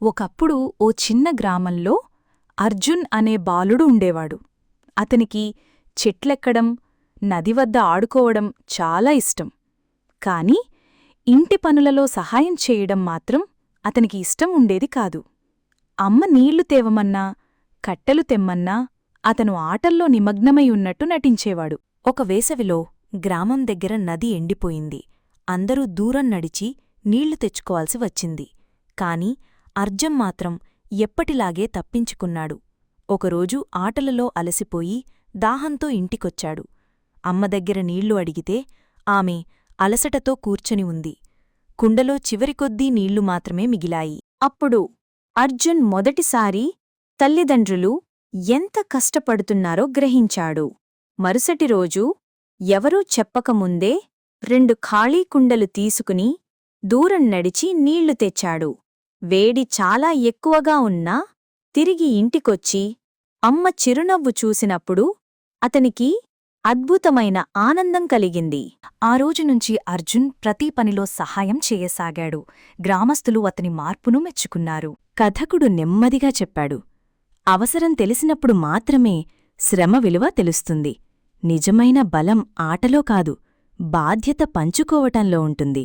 ఒకప్పుడు ఓ చిన్న గ్రామంలో అర్జున్ అనే బాలుడు ఉండేవాడు. అతనికి చెట్లెక్కడం, నది వద్ద ఆడుకోవడం చాలా ఇష్టం. కాని ఇంటి పనులలో సహాయం చేయడం మాత్రం అతనికి ఇష్టం ఉండేది కాదు. అమ్మ నీళ్లు తేవమన్నా, కట్టెలు తెమ్మన్నా అతను ఆటల్లో నిమగ్నమై ఉన్నట్టు నటించేవాడు. ఒక వేసవిలో గ్రామం దగ్గర నది ఎండిపోయింది. అందరూ దూరం నడిచి నీళ్లు తెచ్చుకోవాల్సి వచ్చింది. కాని అర్జున్ మాత్రం ఎప్పటిలాగే తప్పించుకున్నాడు. ఒకరోజు ఆటలలో అలసిపోయి దాహంతో ఇంటికొచ్చాడు. అమ్మ దగ్గర నీళ్లు అడిగితే ఆమె అలసటతో కూర్చొని ఉంది. కుండలో చివరికొద్దీ నీళ్లు మాత్రమే మిగిలాయి. అప్పుడు అర్జున్ మొదటిసారి తల్లిదండ్రులు ఎంత కష్టపడుతున్నారో గ్రహించాడు. మరుసటి రోజు ఎవరూ చెప్పకముందే 2 ఖాళీ కుండలు తీసుకుని దూరం నడిచి నీళ్లు తెచ్చాడు. వేడి చాలా ఎక్కువగా ఉన్నా తిరిగి ఇంటికొచ్చి అమ్మ చిరునవ్వు చూసినప్పుడు అతనికి అద్భుతమైన ఆనందం కలిగింది. ఆ రోజునుంచి అర్జున్ ప్రతి పనిలో సహాయం చేయసాగాడు. గ్రామస్తులు అతని మార్పును మెచ్చుకున్నారు. కథకుడు నెమ్మదిగా చెప్పాడు, అవసరం తెలిసినప్పుడు మాత్రమే శ్రమ విలువ తెలుస్తుంది. నిజమైన బలం ఆటలో కాదు, బాధ్యత పంచుకోవటంలో ఉంటుంది.